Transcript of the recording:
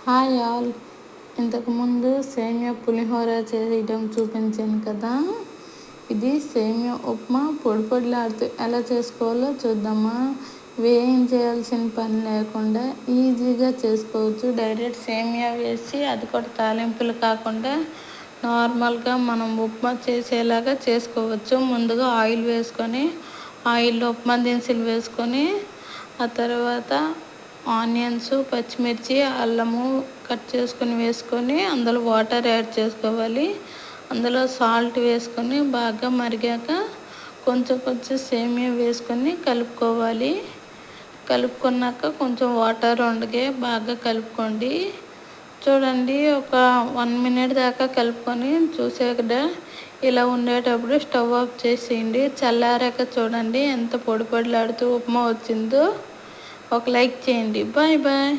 Hi all. ఇంతకుముందు సేమియా పులిహోర చేయడం చూపించాను కదా. ఇది సేమియా ఉప్మా పొడి పొడిలాడుతూ ఎలా చేసుకోవాలో చూద్దామా. వేయించేయాల్సిన పని లేకుండా ఈజీగా చేసుకోవచ్చు. డైరెక్ట్ సేమియా వేసి అది కూడా తాలింపులు కాకుండా నార్మల్గా మనం ఉప్మా చేసేలాగా చేసుకోవచ్చు. ముందుగా ఆయిల్ వేసుకొని ఆయిల్లో ఉప్మా దినుసులు వేసుకొని ఆ తర్వాత ఆనియన్స్, పచ్చిమిర్చి, అల్లము కట్ చేసుకొని వేసుకొని అందులో వాటర్ యాడ్ చేసుకోవాలి. అందులో సాల్ట్ వేసుకొని బాగా మరిగాక కొంచెం సేమియా వేసుకొని కలుపుకోవాలి. కలుపుకున్నాక కొంచెం వాటర్ ఉండగే బాగా కలుపుకోండి. చూడండి, ఒక 1 minute దాకా కలుపుకొని చూసాక ఇలా ఉండేటప్పుడు స్టవ్ ఆఫ్ చేసేయండి. చల్లారాక చూడండి ఎంత పొడి పొడిలాడుతూ ఉప్మా వచ్చిందో. ఒక లైక్ చేయండి. Bye bye.